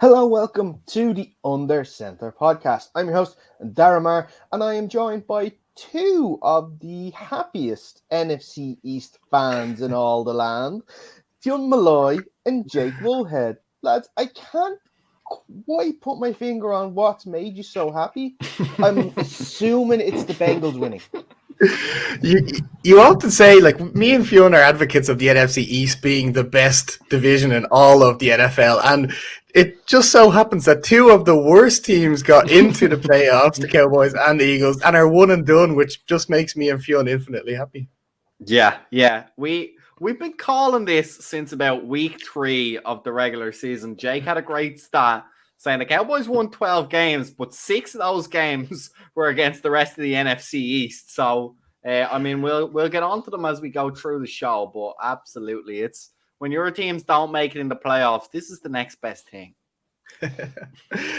Hello, welcome to the Under Center podcast. I'm your host, Daragh, and I am joined by two of the happiest NFC East fans in all the land, Fionn and Jake Woolhead. Lads, I can't quite put my finger on what's made you so happy. I'm assuming it's the Bengals winning. You you often say, like, me and Fiona are advocates of the NFC East being the best division in all of the NFL, and it just so happens that two of the worst teams got into the playoffs, the Cowboys and the Eagles, and are one and done, which just makes me and Fiona infinitely happy. Yeah. We've been calling this since about week 3 of the regular season. Jake had a great stat saying the Cowboys won 12 games, but 6 of those games were against the rest of the NFC East. So we'll get on to them as we go through the show, but absolutely, it's when your teams don't make it in the playoffs, this is the next best thing.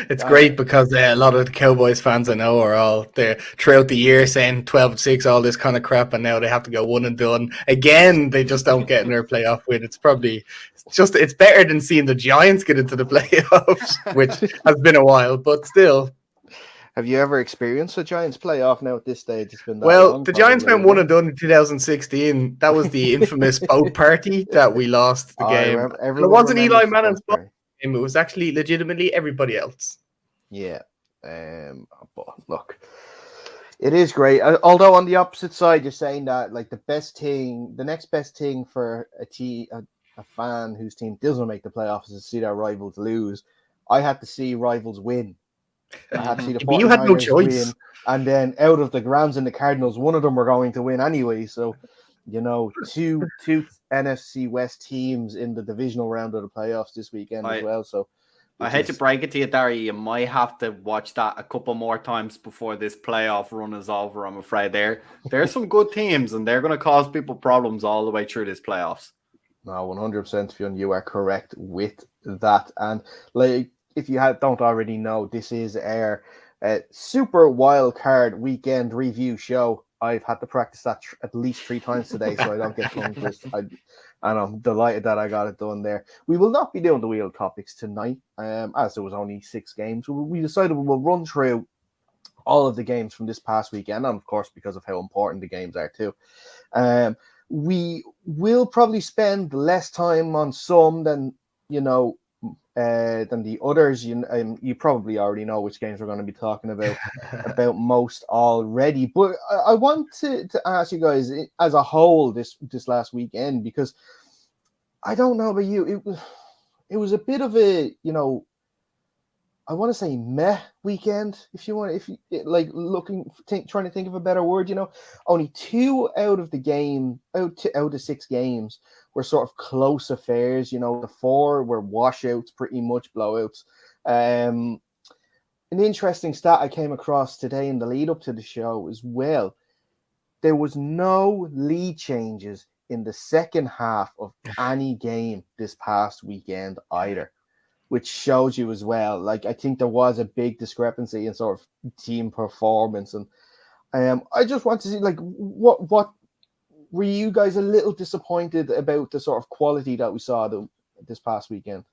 It's great because a lot of the Cowboys fans I know are all there throughout the year saying 12-6, all this kind of crap, and now they have to go one and done again. They just don't get in their playoff win. It's better than seeing the Giants get into the playoffs, which has been a while, but still. Have you ever experienced a Giants playoff now at this stage? It's been that long, the Giants went one and done in 2016. That was the infamous boat party that we lost the game. It wasn't Eli Manning's boat. It was actually legitimately everybody else. Yeah. But look, it is great. Although on the opposite side, you're saying that like the next best thing for a fan whose team doesn't make the playoffs is to see their rivals lose. I had to see rivals win. I had to see the 49ers you had no choice. win, and then out of the Rams and the Cardinals, one of them were going to win anyway. So, two NFC West teams in the divisional round of the playoffs this weekend as well. So, I hate to break it to you, Daragh, you might have to watch that a couple more times before this playoff run is over. I'm afraid there's some good teams, and they're going to cause people problems all the way through this playoffs. No, 100%, Fionn, you are correct with that. And like, if you don't already know, this is our super wild card weekend review show. I've had to practice that at least 3 times today, so I don't get tongue twisted. And I'm delighted that I got it done there. We will not be doing the wheel topics tonight, as there was only 6 games. We decided we will run through all of the games from this past weekend, and of course, because of how important the games are too. We will probably spend less time on some than than the others. You probably already know which games we're going to be talking about most already. But I want to ask you guys as a whole this last weekend, because I don't know about you, it was a bit of a I want to say meh weekend, trying to think of a better word. Only 2 out of 6 games were sort of close affairs. The 4 were washouts, pretty much blowouts. An interesting stat I came across today in the lead up to the show as well. There was no lead changes in the second half of any game this past weekend either, which shows you as well. Like, I think there was a big discrepancy in sort of team performance. And I just want to see, like, what were you guys a little disappointed about the sort of quality that we saw this past weekend?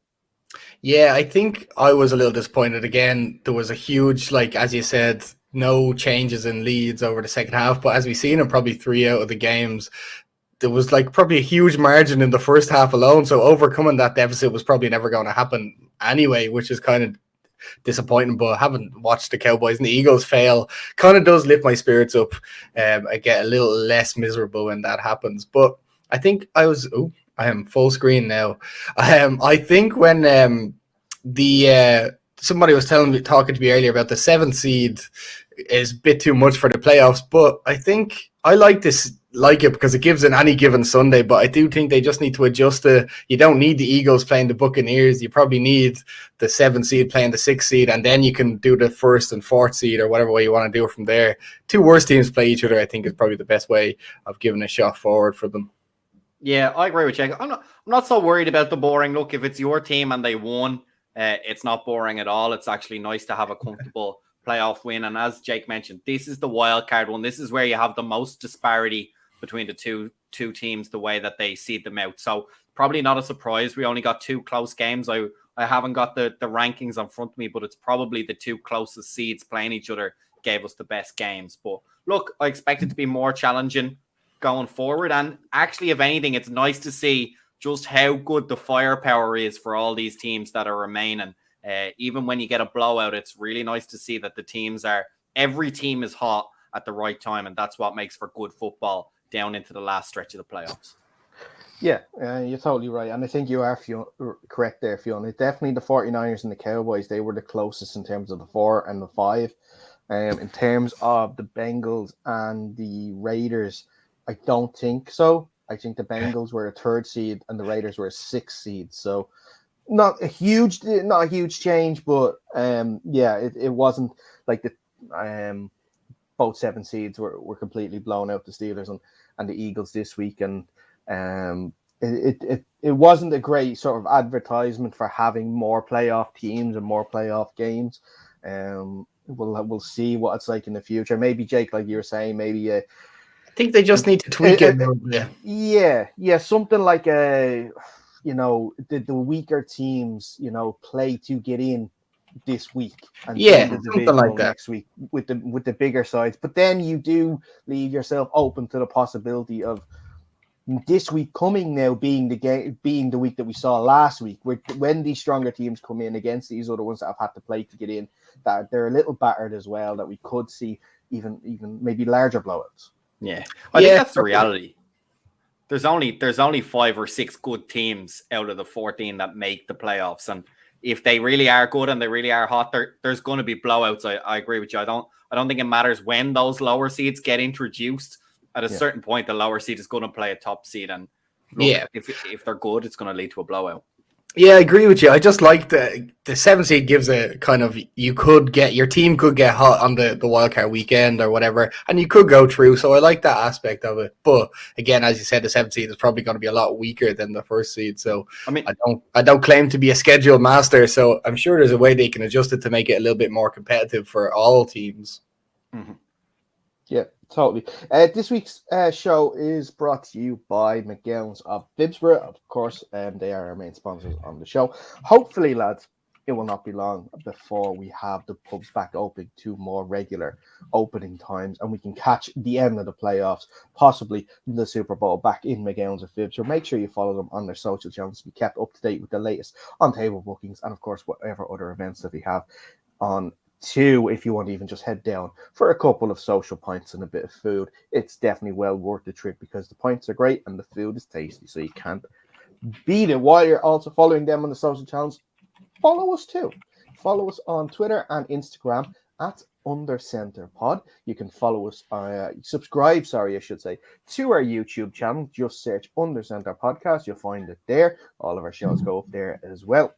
Yeah, I think I was a little disappointed. Again, there was a huge, like, as you said, no changes in leads over the second half. But as we've seen in probably 3 out of the games, there was like probably a huge margin in the first half alone. So overcoming that deficit was probably never going to happen anyway, which is kind of disappointing. But having watched the Cowboys and the Eagles fail kind of does lift my spirits up. I get a little less miserable when that happens. But I think I am full screen now. I think when somebody was talking to me earlier about the 7th seed is a bit too much for the playoffs, but I think I like it because it gives an any given Sunday, but I do think they just need to adjust you don't need the Eagles playing the Buccaneers. You probably need the 7th seed playing the 6th seed, and then you can do the 1st and 4th seed or whatever way you want to do it from there. 2 worst teams play each other, I think, is probably the best way of giving a shot forward for them. Yeah, I agree with Jake. I'm not so worried about the boring. Look, if it's your team and they won, it's not boring at all. It's actually nice to have a comfortable playoff win. And as Jake mentioned, this is the wild card one. This is where you have the most disparity between the two teams, the way that they seed them out. So probably not a surprise. We only got 2 close games. I haven't got the rankings in front of me, but it's probably the 2 closest seeds playing each other gave us the best games. But look, I expect it to be more challenging going forward. And actually, if anything, it's nice to see just how good the firepower is for all these teams that are remaining. Even when you get a blowout, it's really nice to see that every team is hot at the right time. And that's what makes for good football down into the last stretch of the playoffs. Yeah, you're totally right. And I think you are correct there, Fionn. It's definitely the 49ers and the Cowboys. They were the closest in terms of the 4 and the 5. In terms of the Bengals and the Raiders, I don't think so. I think the Bengals were a 3rd seed and the Raiders were a 6th seed. So not a huge change, but it wasn't like the both 7 seeds were completely blown out, the Steelers and the Eagles this week, and it wasn't a great sort of advertisement for having more playoff teams and more playoff games. We'll see what it's like in the future. Maybe, Jake, like you were saying, maybe I think they just need to tweak it. Yeah, something like the weaker teams, play to get in this week and the something like that next week with the bigger sides. But then you do leave yourself open to the possibility of this week coming now being the week that we saw last week, when these stronger teams come in against these other ones that have had to play to get in, that they're a little battered as well, that we could see even maybe larger blowouts. Yeah, I think that's the reality. There's only 5 or 6 good teams out of the 14 that make the playoffs, and if they really are good and they really are hot, there's going to be blowouts. I agree with you. I don't think it matters when those lower seeds get introduced. At a certain point, the lower seed is going to play a top seed, and if they're good, it's going to lead to a blowout. Yeah, I agree with you. I just like the 7 seed gives a kind of, your team could get hot on the wildcard weekend or whatever, and you could go through. So I like that aspect of it. But again, as you said, the 7 seed is probably going to be a lot weaker than the 1st seed. So I don't claim to be a schedule master. So I'm sure there's a way they can adjust it to make it a little bit more competitive for all teams. Mm-hmm. Yeah, totally. This week's show is brought to you by McGowan's of Phibsborough. Of course, they are our main sponsors on the show. Hopefully, lads, it will not be long before we have the pubs back open to more regular opening times, and we can catch the end of the playoffs, possibly the Super Bowl, back in McGowan's of Phibsborough. Make sure you follow them on their social channels to be kept up to date with the latest on-table bookings and, of course, whatever other events that they have on. If you want to even just head down for a couple of social pints and a bit of food, it's definitely well worth the trip because the pints are great and the food is tasty, so you can't beat it. While you're also following them on the social channels, follow us too. Follow us on Twitter and Instagram at UnderCenterPod. You can follow us, subscribe to our YouTube channel. Just search Undercenter Podcast. You'll find it there. All of our shows go up there as well.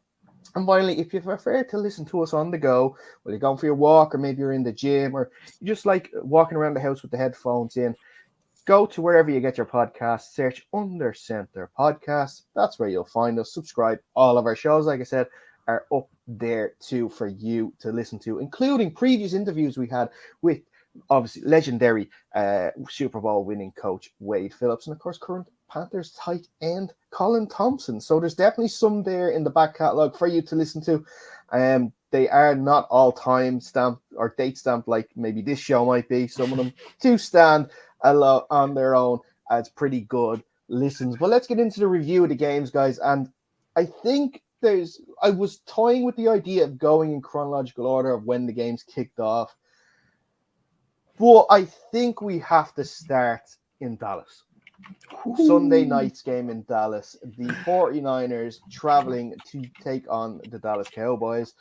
And finally, if you prefer to listen to us on the go, while you're going for your walk, or maybe you're in the gym, or you just like walking around the house with the headphones in, go to wherever you get your podcasts, search Under Center Podcast. That's where you'll find us. Subscribe. All of our shows, like I said, are up there too for you to listen to, including previous interviews we had with obviously legendary Super Bowl winning coach Wade Phillips, and of course current Panthers tight end Colin Thompson. So there's definitely some there in the back catalogue for you to listen to. They are not all time stamped or date stamped like maybe this show might be. Some of them do stand alone on their own as pretty good listens. But let's get into the review of the games, guys. And I think I was toying with the idea of going in chronological order of when the games kicked off. But I think we have to start in Dallas. Sunday night's game in Dallas. The 49ers traveling to take on the Dallas Cowboys.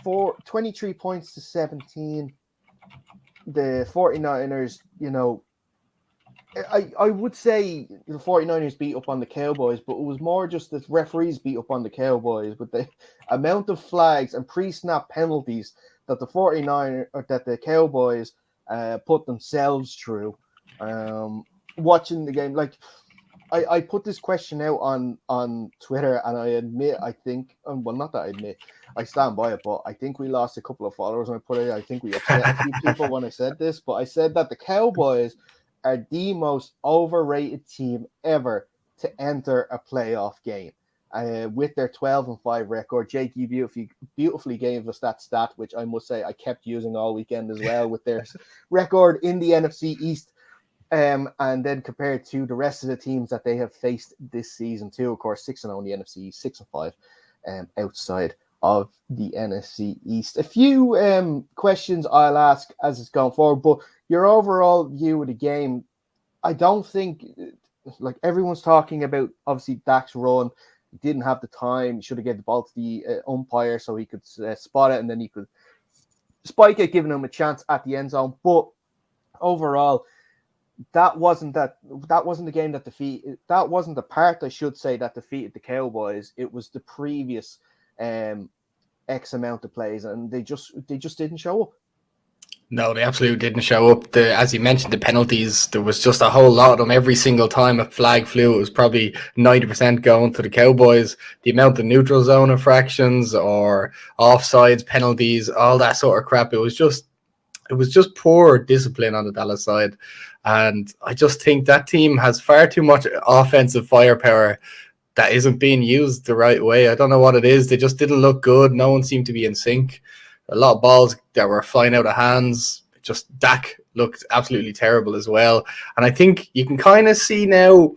For 23 points to 17. The 49ers, I would say the 49ers beat up on the Cowboys, but it was more just the referees beat up on the Cowboys with the amount of flags and pre-snap penalties that the Cowboys put themselves through. Watching the game, like I put this question out on Twitter, and I admit, I stand by it, but I think we lost a couple of followers when I put it. I think we upset a few people when I said this, but I said that the Cowboys are the most overrated team ever to enter a playoff game. With their 12-5 record, Jake, you beautifully gave us that stat, which I must say I kept using all weekend as well, with their record in the NFC East. And then compared to the rest of the teams that they have faced this season too, of course, 6-0 in the NFC, 6-5 outside of the NFC East. A few questions I'll ask as it's going forward, but your overall view of the game, I don't think, like everyone's talking about, obviously Dak's run, he didn't have the time, he should have given the ball to the umpire so he could spot it and then he could spike it, giving him a chance at the end zone. But overall, that wasn't the game that defeated. That wasn't the part, I should say, that defeated the Cowboys. It was the previous X amount of plays, and they just didn't show up. No, they absolutely didn't show up. As you mentioned, the penalties, there was just a whole lot of them. Every single time a flag flew, it was probably 90% going to the Cowboys. The amount of neutral zone infractions or offsides, penalties, all that sort of crap, it was just poor discipline on the Dallas side. And I just think that team has far too much offensive firepower that isn't being used the right way. I don't know what it is. They just didn't look good. No one seemed to be in sync. A lot of balls that were flying out of hands. Just Dak looked absolutely terrible as well. And I think you can kind of see now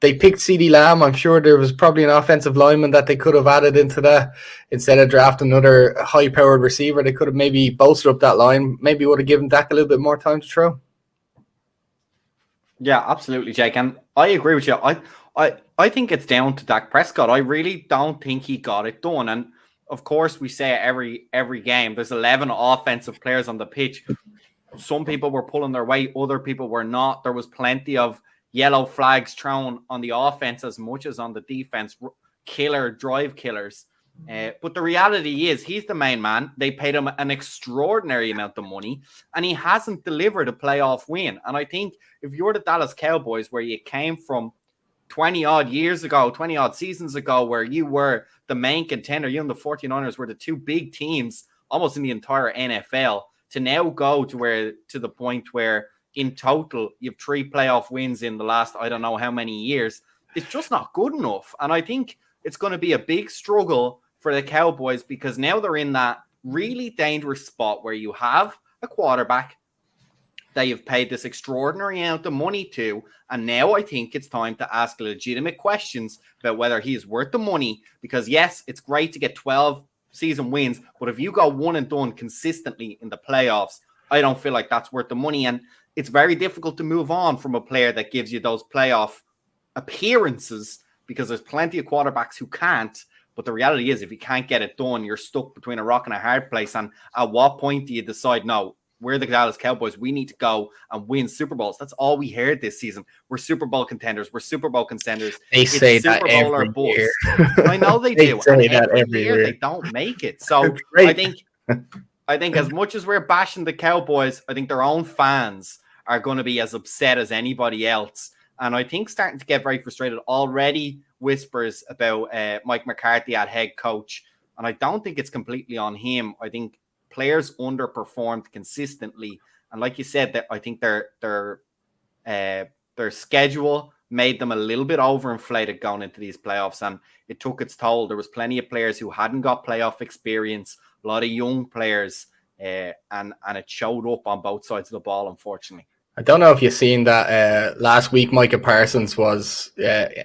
they picked CeeDee Lamb. I'm sure there was probably an offensive lineman that they could have added into that instead of drafting another high-powered receiver. They could have maybe bolstered up that line. Maybe would have given Dak a little bit more time to throw. Yeah, absolutely, Jake. And I agree with you. I think it's down to Dak Prescott. I really don't think he got it done. And of course, we say every game, there's 11 offensive players on the pitch. Some people were pulling their weight, other people were not. There was plenty of yellow flags thrown on the offense as much as on the defense. Drive killers. But the reality is he's the main man. They paid him an extraordinary amount of money, and he hasn't delivered a playoff win. And I think if you're the Dallas Cowboys, where you came from 20-odd seasons ago, where you were the main contender, you and the 49ers were the two big teams almost in the entire NFL, to now go to the point where in total you have 3 playoff wins in the last, I don't know how many years, it's just not good enough. And I think it's going to be a big struggle for the Cowboys, because now they're in that really dangerous spot where you have a quarterback that you've paid this extraordinary amount of money to, and now I think it's time to ask legitimate questions about whether he is worth the money. Because yes, it's great to get 12 season wins, but if you go one and done consistently in the playoffs, I don't feel like that's worth the money. And it's very difficult to move on from a player that gives you those playoff appearances, because there's plenty of quarterbacks who can't. But the reality is, if you can't get it done, you're stuck between a rock and a hard place. And at what point do you decide, no, we're the Dallas Cowboys, we need to go and win Super Bowls? That's all we heard this season. We're Super Bowl contenders. We're Super Bowl contenders. They say that every year. I know they do. Say that every year. They don't make it. So I think as much as we're bashing the Cowboys, I think their own fans are going to be as upset as anybody else. And I think starting to get very frustrated already. Whispers about Mike McCarthy at head coach. And I don't think it's completely on him. I think players underperformed consistently. And like you said, that I think their schedule made them a little bit overinflated going into these playoffs. And it took its toll. There was plenty of players who hadn't got playoff experience, a lot of young players, and it showed up on both sides of the ball, unfortunately. I don't know if you've seen that last week Micah Parsons was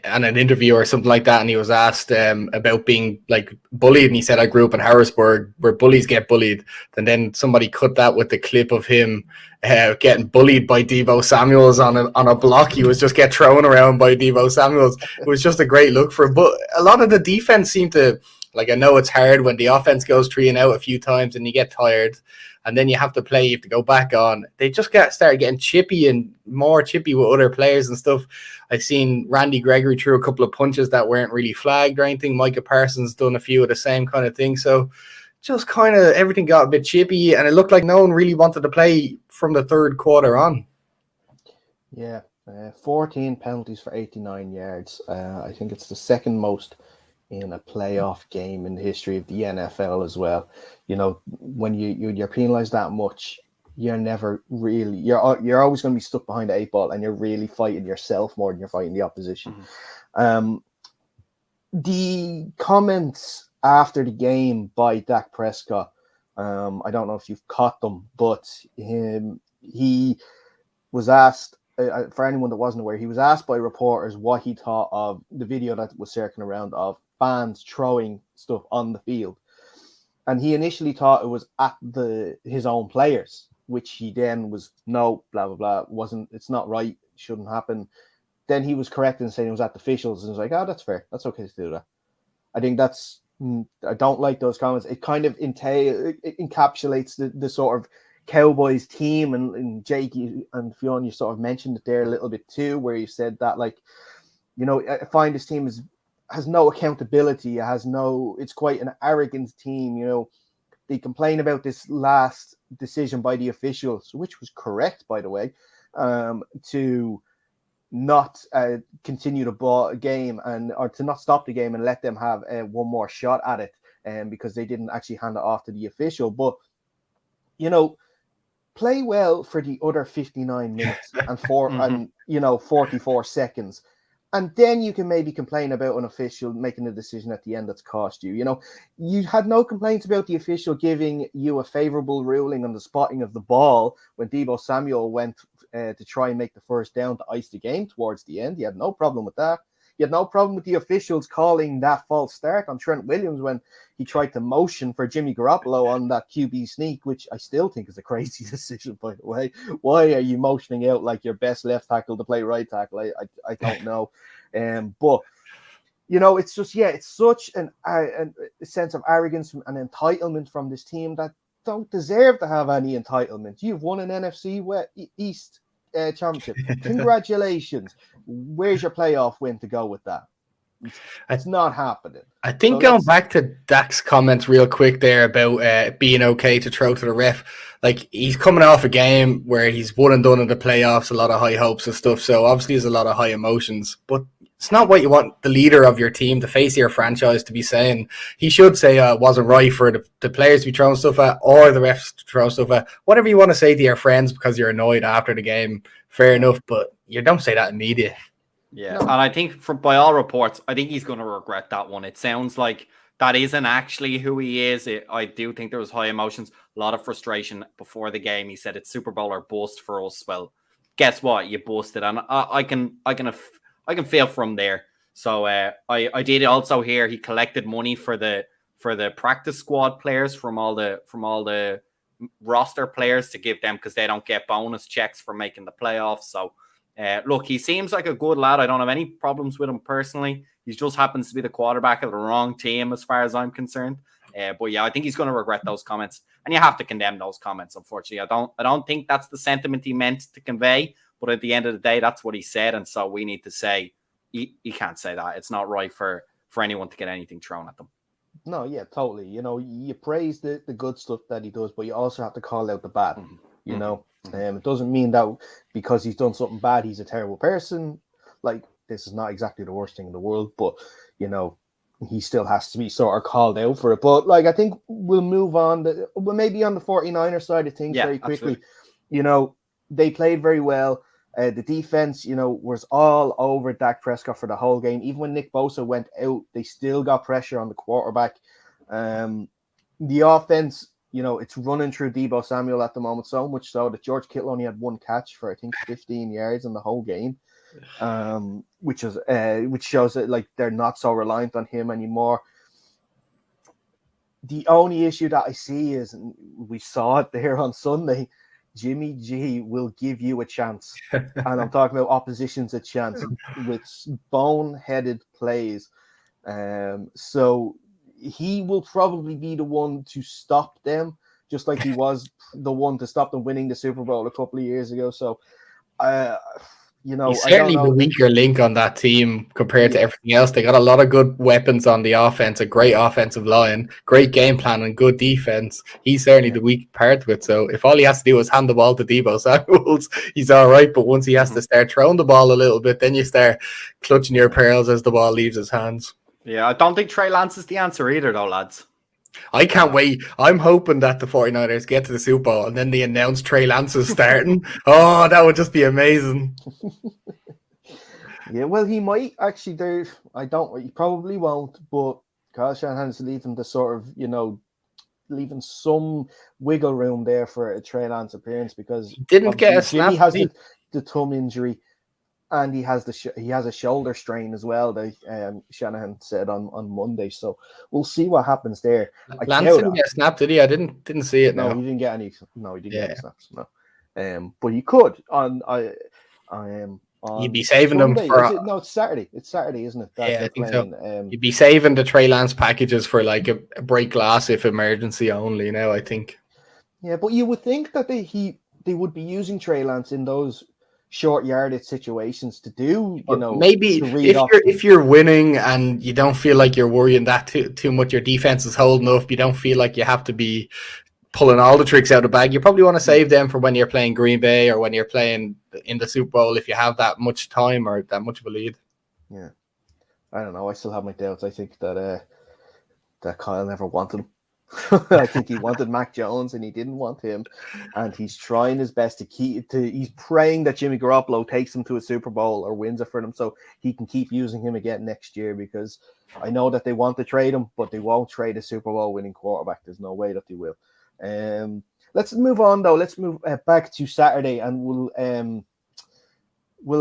on an interview or something like that, and he was asked about being like bullied, and he said, I grew up in Harrisburg where bullies get bullied. And then somebody cut that with the clip of him getting bullied by Deebo Samuels on a block. He was just get thrown around by Deebo Samuels. It was just a great look for him. But a lot of the defense seemed to, like, I know it's hard when the offense goes 3 and out a few times and you get tired, and then you have to go back on. They just started getting chippy and more chippy with other players and stuff. I've seen Randy Gregory threw a couple of punches that weren't really flagged or anything. Micah Parsons done a few of the same kind of thing. So just kind of everything got a bit chippy, and it looked like no one really wanted to play from the third quarter on. Yeah, 14 penalties for 89 yards. I think it's the second most in a playoff game in the history of the NFL as well. You know, when you're penalized that much, you're never really you're always going to be stuck behind the 8 ball, and you're really fighting yourself more than you're fighting the opposition. The comments after the game by Dak Prescott, I don't know if you've caught them, but he was asked, for anyone that wasn't aware, he was asked by reporters what he thought of the video that was circling around of fans throwing stuff on the field. And he initially thought it was at his own players, which he then was, no, blah, blah, blah, it's not right, shouldn't happen. Then he was correct in saying it was at the officials, and was like, that's fair. That's okay to do that. I think I don't like those comments. It kind of it encapsulates the sort of Cowboys team, and Jake and Fionn, you sort of mentioned it there a little bit too, where you said that, like, I find this team has no accountability. It's quite an arrogant team. They complain about this last decision by the officials, which was correct, by the way, to not continue the game or to not stop the game and let them have one more shot at it, because they didn't actually hand it off to the official. But play well for the other 59 minutes and 44 seconds, and then you can maybe complain about an official making a decision at the end that's cost you. You had no complaints about the official giving you a favorable ruling on the spotting of the ball when Deebo Samuel went to try and make the first down to ice the game towards the end. You had no problem with that. You had no problem with the officials calling that false start on Trent Williams when he tried to motion for Jimmy Garoppolo on that QB sneak, which I still think is a crazy decision, by the way. Why are you motioning out like your best left tackle to play right tackle? I don't know. But, it's just, it's such a sense of arrogance and entitlement from this team that don't deserve to have any entitlement. You've won an NFC East championship. Congratulations. Where's your playoff win to go with that? It's not happening. I think going back to Dak's comments real quick there about being okay to throw to the ref, like, he's coming off a game where he's one and done in the playoffs, a lot of high hopes and stuff, so obviously there's a lot of high emotions, but it's not what you want the leader of your team, the face of your franchise, to be saying. He should say it wasn't right for the players to be throwing stuff at, or the refs to throw stuff at. Whatever you want to say to your friends because you're annoyed after the game, fair enough, but you don't say that in media. Yeah, no. And I think by all reports, I think he's going to regret that one. It sounds like that isn't actually who he is. I do think there was high emotions, a lot of frustration before the game. He said it's Super Bowl or bust for us. Well, guess what? You busted, and I can feel from there. So I did also hear he collected money for the practice squad players from all the roster players to give them because they don't get bonus checks for making the playoffs. So. Look, he seems like a good lad. I don't have any problems with him personally. He just happens to be the quarterback of the wrong team as far as I'm concerned. But yeah, I think he's going to regret those comments, and you have to condemn those comments. Unfortunately, I don't think that's the sentiment he meant to convey. But at the end of the day, that's what he said, and so we need to say he can't say that. It's not right for anyone to get anything thrown at them. No, yeah, totally. You praise the good stuff that he does, but you also have to call out the bad. It doesn't mean that because he's done something bad, he's a terrible person. Like, this is not exactly the worst thing in the world, but, he still has to be sort of called out for it. But, like, I think we'll move on. Maybe on the 49er side of things very quickly. Absolutely. They played very well. The defense, was all over Dak Prescott for the whole game. Even when Nick Bosa went out, they still got pressure on the quarterback. The offense... it's running through Deebo Samuel at the moment, so much so that George Kittle only had one catch for, I think, 15 yards in the whole game, which shows that, like, they're not so reliant on him anymore. The only issue that I see is, and we saw it there on Sunday, Jimmy G will give you a chance. And I'm talking about oppositions a chance with boneheaded plays. So he will probably be the one to stop them, just like he was the one to stop them winning the Super Bowl a couple of years ago. So, he's certainly the weaker link on that team compared to everything else. They got a lot of good weapons on the offense, a great offensive line, great game plan, and good defense. He's certainly the weak part of it. So if all he has to do is hand the ball to Deebo Samuels, he's all right. But once he has to start throwing the ball a little bit, then you start clutching your pearls as the ball leaves his hands. Yeah, I don't think Trey Lance is the answer either, though, lads. I can't wait. I'm hoping that the 49ers get to the Super Bowl and then they announce Trey Lance is starting. Oh, that would just be amazing. Yeah, well, he might actually do. He probably won't, but Kyle Shanahan's leaving the sort of, leaving some wiggle room there for a Trey Lance appearance because Didn't get a snap. Jimmy has the thumb injury. And he has a shoulder strain as well. That Shanahan said on Monday. So we'll see what happens there. Lance didn't get snapped, did he? I didn't see it. No, he didn't get any. No, he didn't get any snaps. No, but he could on. You'd be saving Sunday. them for. No, it's Saturday. It's Saturday, isn't it? I think so. You'd be saving the Trey Lance packages for like a break glass if emergency only. I think. Yeah, but you would think that they would be using Trey Lance in those short yardage situations to do, maybe if you're winning and you don't feel like you're worrying that too much, your defense is holding up, you don't feel like you have to be pulling all the tricks out of the bag, you probably want to save them for when you're playing Green Bay or when you're playing in the Super Bowl if you have that much time or that much of a lead. Yeah, I don't know. I still have my doubts. I think that Kyle never wanted him. I think he wanted Mac Jones and he didn't want him, and he's trying his best he's praying that Jimmy Garoppolo takes him to a Super Bowl or wins it for them so he can keep using him again next year, because I know that they want to trade him, but they won't trade a Super Bowl winning quarterback. There's no way that they will. Let's move on though. Let's move back to Saturday, and we'll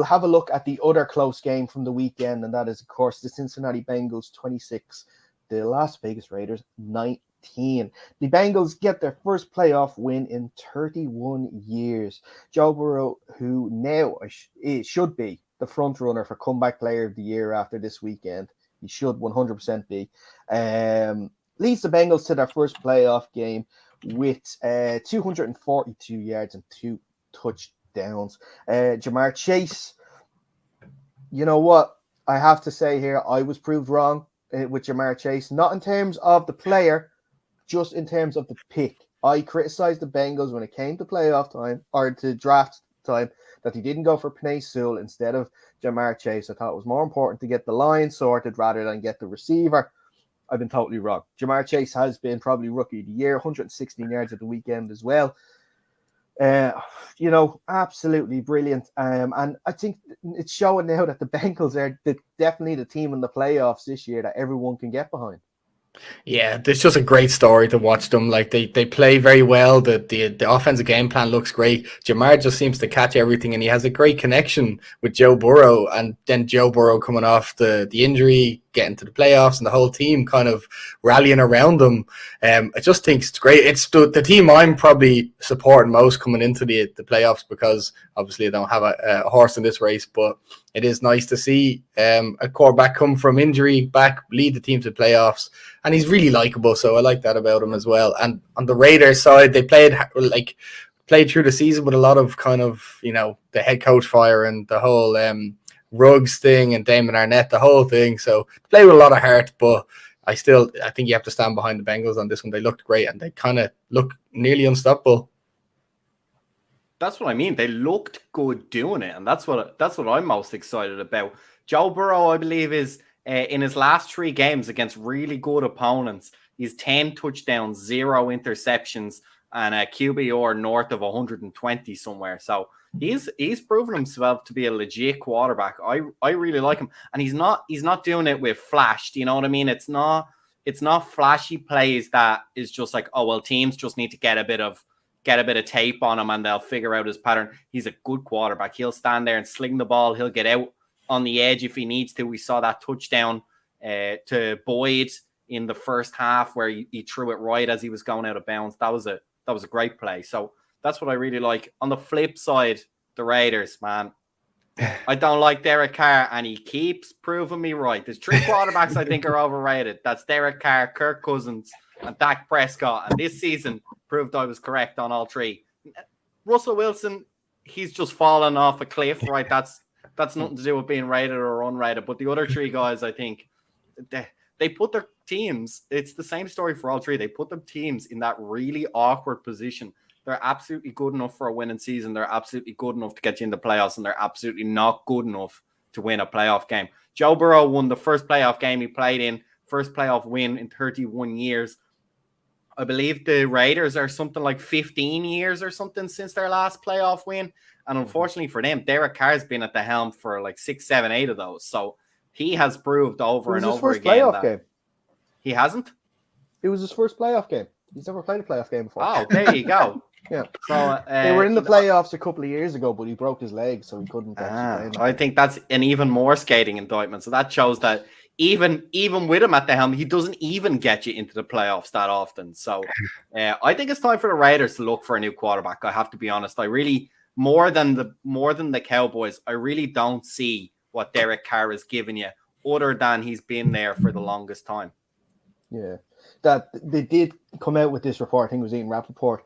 have a look at the other close game from the weekend, and that is of course the Cincinnati Bengals 26, the Las Vegas Raiders 19. The Bengals get their first playoff win in 31 years. Joe Burrow, who now should be the front runner for comeback player of the year after this weekend, he should 100% be, leads the Bengals to their first playoff game with 242 yards and 2 touchdowns. Jamar Chase, you know what? I have to say here, I was proved wrong with Jamar Chase, not in terms of the player, just in terms of the pick. I criticized the Bengals when it came to playoff time or to draft time that he didn't go for Penei Sewell instead of Jamar Chase. I thought it was more important to get the line sorted rather than get the receiver. I've been totally wrong. Jamar Chase has been probably rookie of the year, 116 yards at the weekend as well. Absolutely brilliant. And I think it's showing now that the Bengals are definitely the team in the playoffs this year that everyone can get behind. Yeah, it's just a great story to watch them. Like they play very well. The offensive game plan looks great. Jamar just seems to catch everything, and he has a great connection with Joe Burrow. And then Joe Burrow coming off the injury, getting to the playoffs, and the whole team kind of rallying around them. I just think it's great. It's the team I'm probably supporting most coming into the playoffs, because obviously I don't have a horse in this race, but it is nice to see a quarterback come from injury back, lead the team to the playoffs, and he's really likable. So I like that about him as well. And on the Raiders side, they played through the season with a lot of kind of, the head coach fire and the whole Ruggs thing and Damon Arnett, the whole thing. So play with a lot of heart, but I think you have to stand behind the Bengals on this one. They looked great and they kind of look nearly unstoppable. That's what I mean. They looked good doing it, and that's what I'm most excited about. Joe Burrow, I believe, is in his last 3 games against really good opponents, he's 10 touchdowns, 0 interceptions, and a QBR north of 120 somewhere. So he's proven himself to be a legit quarterback. I really like him, and he's not doing it with flash. Do you know what I mean? It's not flashy plays that is just like, oh well, teams just need to get a bit of tape on him and they'll figure out his pattern. He's a good quarterback. He'll stand there and sling the ball. He'll get out on the edge if he needs to. We saw that touchdown to Boyd in the first half where he threw it right as he was going out of bounds. That was a great play. So that's what I really like. On the flip side, the Raiders, man, I don't like Derek Carr, and he keeps proving me right. There's 3 quarterbacks I think are overrated. That's Derek Carr, Kirk Cousins, and Dak Prescott. And this season proved I was correct on all 3. Russell Wilson, he's just fallen off a cliff, right? That's nothing to do with being rated or unrated. But the other 3 guys, I think, they put their teams, it's the same story for all 3. They put their teams in that really awkward position. They're absolutely good enough for a winning season. They're absolutely good enough to get you in the playoffs, and they're absolutely not good enough to win a playoff game. Joe Burrow won the first playoff game he played in, first playoff win in 31 years. I believe the Raiders are something like 15 years or something since their last playoff win. And unfortunately for them, Derek Carr's been at the helm for like 6, 7, 8 of those. So he has proved over and over again that game. He hasn't? It was his first playoff game. He's never played a playoff game before. Oh, there you go. Yeah. So they were in the playoffs a couple of years ago, but he broke his leg, so he couldn't actually play. I think that's an even more scathing indictment. So that shows that even with him at the helm, he doesn't even get you into the playoffs that often. So I think it's time for the Raiders to look for a new quarterback. I have to be honest. I really more than the Cowboys, I really don't see what Derek Carr is giving you, other than he's been there for the longest time. Yeah, that they did come out with this report. I think it was Ian Rappaport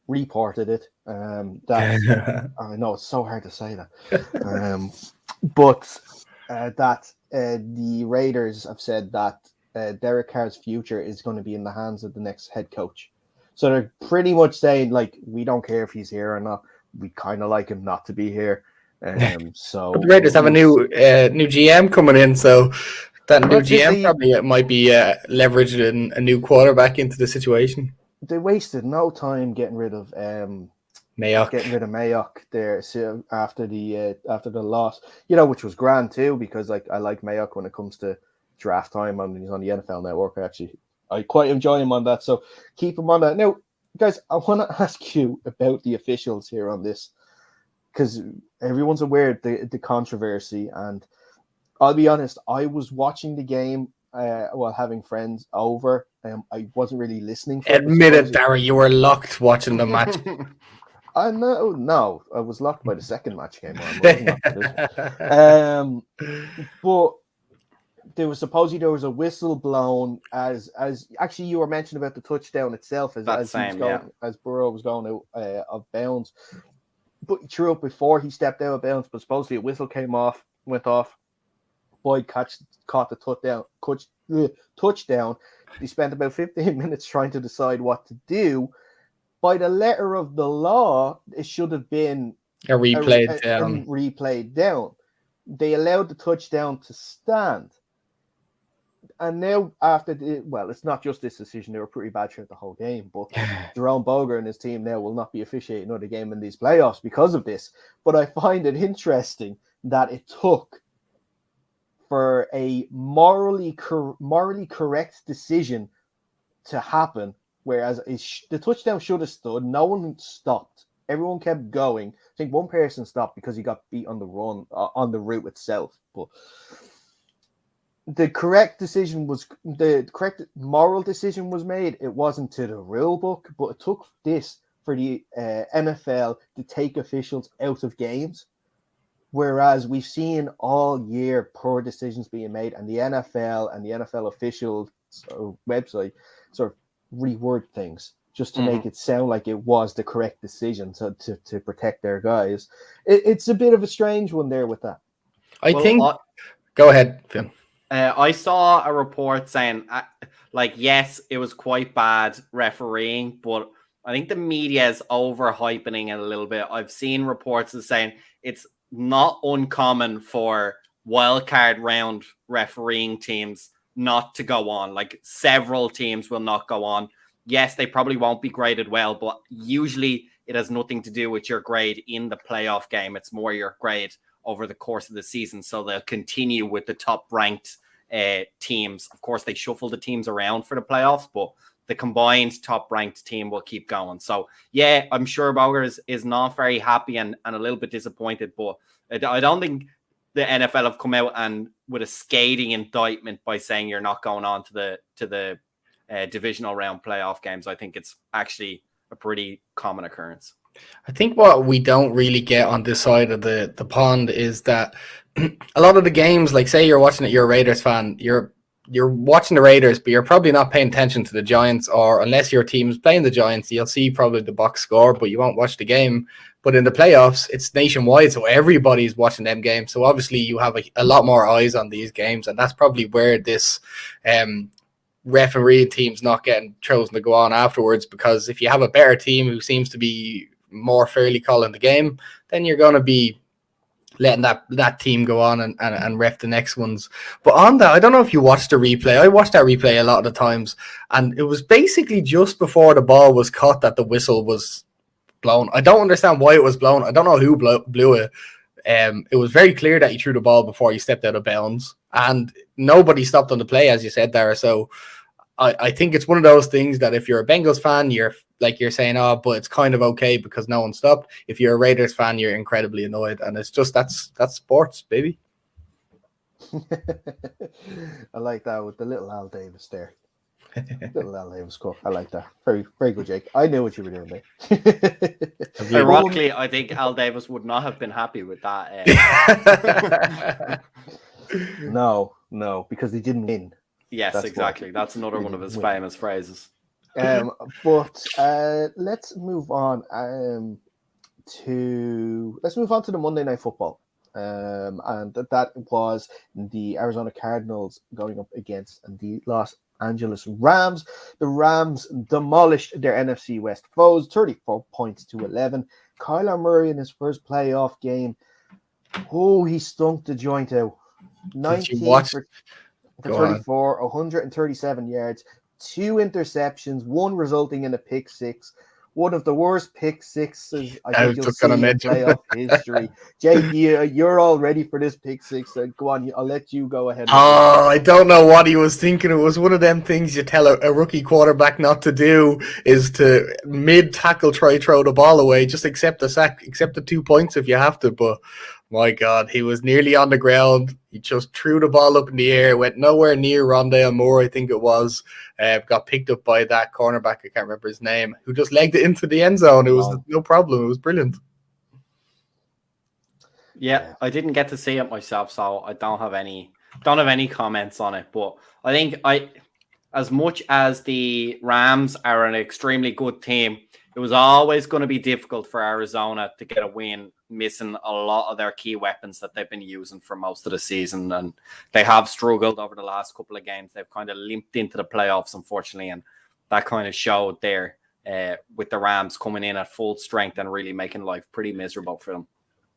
reported it. That I know it's so hard to say that, but that the Raiders have said that Derek Carr's future is going to be in the hands of the next head coach. So they're pretty much saying, like, we don't care if he's here or not. We kind of like him not to be here. So but the Raiders have a new GM coming in, so that new GM probably might be leveraging a new quarterback into the situation. They wasted no time getting rid of Mayock there after the loss, which was grand too, because like I like Mayock when it comes to draft time, and he's on the NFL Network. I quite enjoy him on that, so keep him on that. Now, guys, I want to ask you about the officials here on this, because everyone's aware of the controversy, and I'll be honest, I was watching the game while having friends over. I wasn't really listening. Admit it, Daragh, you were locked watching the match. I know, no, I was locked by the second match game. But there was a whistle blown as actually you were mentioning about the touchdown itself as Burrow was going out of bounds, but he threw it before he stepped out of bounds. But supposedly a whistle went off. Boyd caught the touchdown. He spent about 15 minutes trying to decide what to do. By the letter of the law, it should have been replayed down. They allowed the touchdown to stand. And now it's not just this decision. They were pretty bad throughout the whole game. But Jerome Boger and his team now will not be officiating another game in these playoffs because of this. But I find it interesting that it took for a morally correct decision to happen, whereas the touchdown should have stood. No one stopped. Everyone kept going. I think one person stopped because he got beat on the run on the route itself. But the correct moral decision was made. It wasn't to the rule book, but it took this for the NFL to take officials out of games. Whereas we've seen all year poor decisions being made, and the NFL and the NFL official website sort of reword things just to make it sound like it was the correct decision to protect their guys. It's a bit of a strange one there with that. Go ahead, Fionn. I saw a report saying, yes, it was quite bad refereeing, but I think the media is overhyping it a little bit. I've seen reports of saying it's not uncommon for wildcard round refereeing teams not to go on. Like, several teams will not go on. Yes, they probably won't be graded well, but usually it has nothing to do with your grade in the playoff game. It's more your grade over the course of the season. So they'll continue with the top ranked teams. Of course, they shuffle the teams around for the playoffs, but the combined top ranked team will keep going. So yeah, I'm sure Boger is not very happy and a little bit disappointed, but I don't think the NFL have come out and with a scathing indictment by saying you're not going on to the divisional round playoff games. I think it's actually a pretty common occurrence. I think what we don't really get on this side of the pond is that a lot of the games, like say you're watching it, you're a Raiders fan, you're watching the Raiders, but you're probably not paying attention to the Giants, or unless your team's playing the Giants, you'll see probably the box score, but you won't watch the game. But in the playoffs, it's nationwide, so everybody's watching them games. So obviously you have a lot more eyes on these games, and that's probably where this referee team's not getting chosen to go on afterwards, because if you have a better team who seems to be more fairly calling the game, then you're going to be letting that team go on and ref the next ones. But on that, I don't know if you watched the replay. I watched that replay a lot of the times, and it was basically just before the ball was caught that the whistle was blown. I don't understand why it was blown. I don't know who blew it. It was very clear that he threw the ball before he stepped out of bounds, and nobody stopped on the play, as you said, Daragh. So I think it's one of those things that if you're a Bengals fan, you're saying, oh, but it's kind of okay because no one stopped. If you're a Raiders fan, you're incredibly annoyed, and it's just that's sports, baby. I like that with the little Al Davis there. Little Al Davis score. I like that. Very, very good, Jake. I knew what you were doing there. Ironically, I think Al Davis would not have been happy with that. No, because he didn't win. Yes, exactly. That's another one of his famous phrases. But let's move on to the Monday Night Football. And that was the Arizona Cardinals going up against the Los Angeles Rams. The Rams demolished their NFC West foes, 34-11. Kyler Murray in his first playoff game. Oh, he stunk the joint out. 19 for 34, 137 yards, 2 interceptions, one resulting in a pick six. One of the worst pick sixes I think you'll see in playoff history. Jake, you're all ready for this pick six. Go on, I'll let you go ahead. I don't know what he was thinking. It was one of them things you tell a rookie quarterback not to do, is to mid-tackle try throw the ball away. Just accept the sack, accept the 2 points if you have to. But my God, he was nearly on the ground. He just threw the ball up in the air, went nowhere near Rondale Moore, I think it was. Got picked up by that cornerback, I can't remember his name, who just legged it into the end zone. It was no problem. It was brilliant. Yeah, I didn't get to see it myself, so I don't have any comments on it. But I think as much as the Rams are an extremely good team, it was always going to be difficult for Arizona to get a win, missing a lot of their key weapons that they've been using for most of the season. And they have struggled over the last couple of games. They've kind of limped into the playoffs, unfortunately. And that kind of showed there with the Rams coming in at full strength and really making life pretty miserable for them.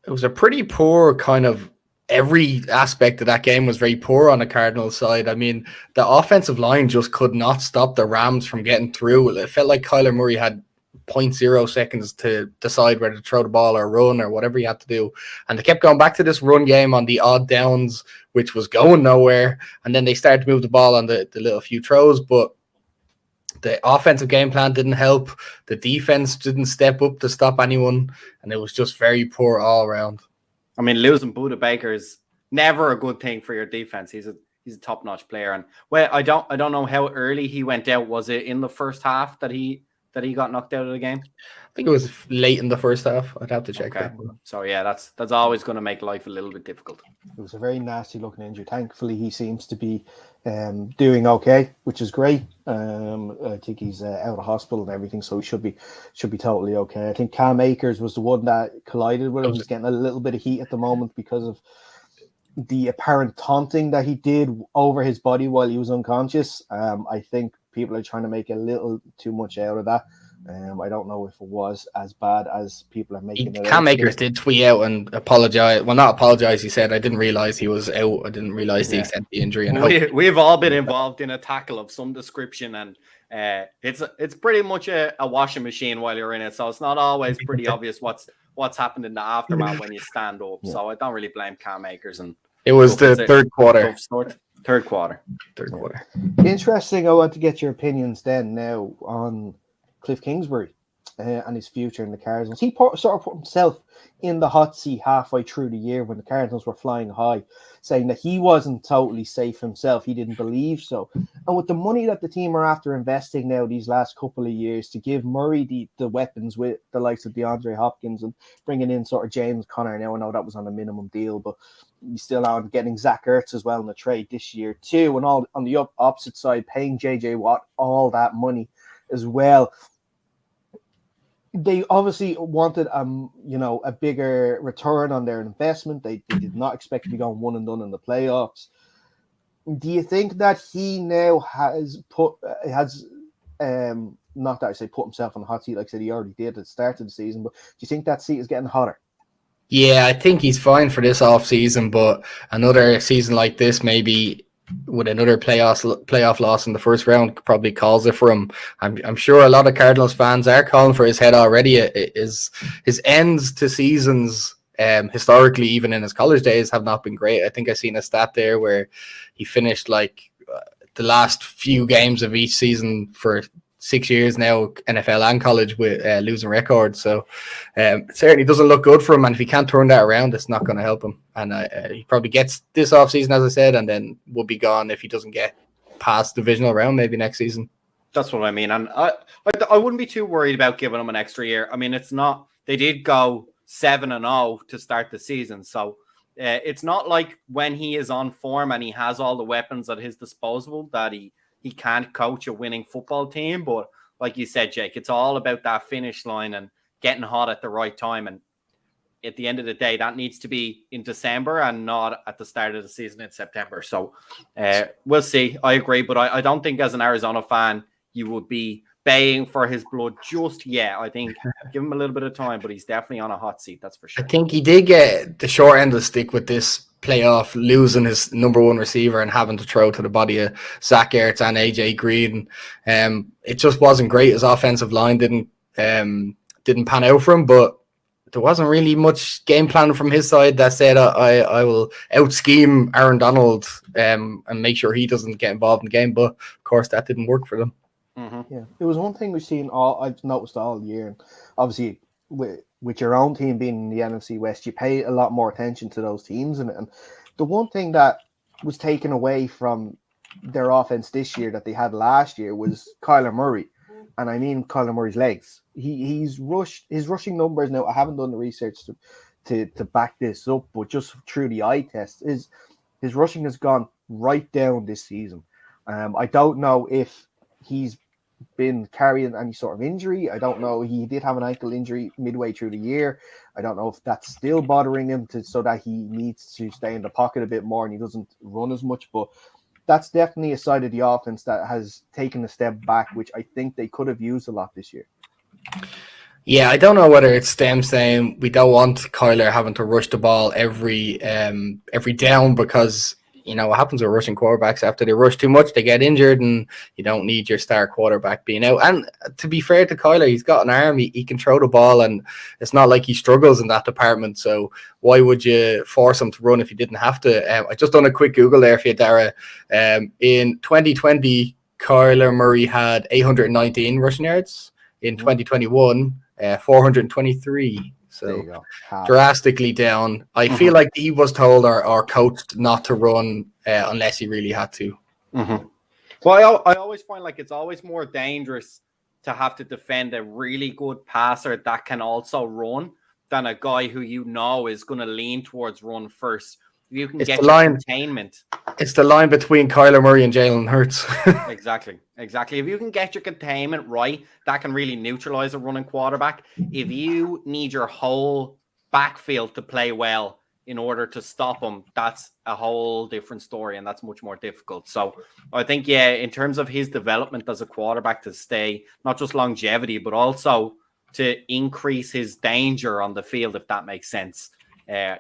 It was a pretty poor kind of every aspect of that game was very poor on the Cardinals side. I mean, the offensive line just could not stop the Rams from getting through. It felt like Kyler Murray had 0.0 seconds to decide whether to throw the ball or run or whatever he had to do. And they kept going back to this run game on the odd downs, which was going nowhere. And then they started to move the ball on the little few throws, but the offensive game plan didn't help. The defense didn't step up to stop anyone. And it was just very poor all around. I mean, losing Budda Baker is never a good thing for your defense. He's a top-notch player. And well, I don't know how early he went out. Was it in the first half that he got knocked out of the game? I think it was late in the first half. I'd have to check that. So yeah, that's always going to make life a little bit difficult. It was a very nasty looking injury. Thankfully, he seems to be doing okay, which is great. I think he's out of hospital and everything, so he should be totally okay. I think Cam Akers was the one that collided with him. He's getting a little bit of heat at the moment because of the apparent taunting that he did over his body while he was unconscious. I think people are trying to make a little too much out of that. I don't know if it was as bad as people are making it. Cam Akers did tweet out and apologize. Well, not apologize. He said, "I didn't realize he was out. I didn't realize the extent of the injury." And we've all been involved in a tackle of some description, and it's pretty much a washing machine while you're in it. So it's not always pretty obvious what's happened in the aftermath when you stand up. Yeah. So I don't really blame Cam Akers. And it was the third quarter. Third quarter. Interesting. I want to get your opinions then now on Kliff Kingsbury and his future in the Cardinals. He sort of put himself in the hot seat halfway through the year when the Cardinals were flying high, saying that he wasn't totally safe himself. He didn't believe so. And with the money that the team are after investing now these last couple of years to give Murray the weapons with the likes of DeAndre Hopkins and bringing in sort of James Conner. Now I know that was on a minimum deal, but he's still on getting Zach Ertz as well in the trade this year too. And all on the opposite side, paying JJ Watt all that money as well. They obviously wanted a bigger return on their investment. They did not expect to be going one and done in the playoffs. Do you think that he now not that I say put himself on the hot seat, like I said he already did at the start of the season, but do you think that seat is getting hotter? Yeah, I think he's fine for this off season, but another season like this, maybe with another playoff loss in the first round, probably calls it for him. I'm sure a lot of Cardinals fans are calling for his head already. His ends to seasons, historically, even in his college days, have not been great. I think I seen a stat there where he finished like the last few games of each season for 6 years now, NFL and college, with losing records. So it certainly doesn't look good for him. And if he can't turn that around, it's not going to help him. And he probably gets this offseason, as I said, and then will be gone if he doesn't get past the divisional round maybe next season. That's what I mean. And I wouldn't be too worried about giving him an extra year. I mean, it's not, they did go 7-0 to start the season. So it's not like when he is on form and he has all the weapons at his disposal that he can't coach a winning football team. But like you said, Jake, it's all about that finish line and getting hot at the right time. And at the end of the day, that needs to be in December and not at the start of the season in September. So we'll see. I agree. But I don't think as an Arizona fan, you would be baying for his blood just yet. I think give him a little bit of time, but he's definitely on a hot seat. That's for sure. I think he did get the short end of the stick with this playoff, losing his number one receiver and having to throw to the body of Zach Ertz and AJ Green. It just wasn't great. His offensive line didn't pan out for him, but there wasn't really much game plan from his side that said, I will out scheme Aaron Donald and make sure he doesn't get involved in the game. But of course, that didn't work for them. Mm-hmm. Yeah, it was one thing we've seen I've noticed all year. Obviously, with your own team being in the NFC West, you pay a lot more attention to those teams. And the one thing that was taken away from their offense this year that they had last year was Kyler Murray. And I mean Kyler Murray's legs. His rushing numbers now. I haven't done the research to back this up, but just through the eye test, his rushing has gone right down this season. I don't know if he's been carrying any sort of injury. I don't know. He did have an ankle injury midway through the year. I don't know if that's still bothering him so that he needs to stay in the pocket a bit more and he doesn't run as much. But that's definitely a side of the offense that has taken a step back, which I think they could have used a lot this year. Yeah, I don't know whether it's them saying we don't want Kyler having to rush the ball every down, because you know what happens with rushing quarterbacks. After they rush too much, they get injured, and you don't need your star quarterback being out. And to be fair to Kyler, he's got an arm. He can throw the ball, and it's not like he struggles in that department. So why would you force him to run if you didn't have to? I just done a quick Google there for you, Daragh. In 2020, Kyler Murray had 819 rushing yards. In 2021, 423. So drastically down. I feel like he was told or coached not to run unless he really had to. Well, I always find like it's always more dangerous to have to defend a really good passer that can also run than a guy who you know is going to lean towards run first. You can get your containment. It's the line between Kyler Murray and Jalen Hurts. Exactly. If you can get your containment right, that can really neutralize a running quarterback. If you need your whole backfield to play well in order to stop him, that's a whole different story, and that's much more difficult. So I think, in terms of his development as a quarterback to stay, not just longevity, but also to increase his danger on the field, if that makes sense. I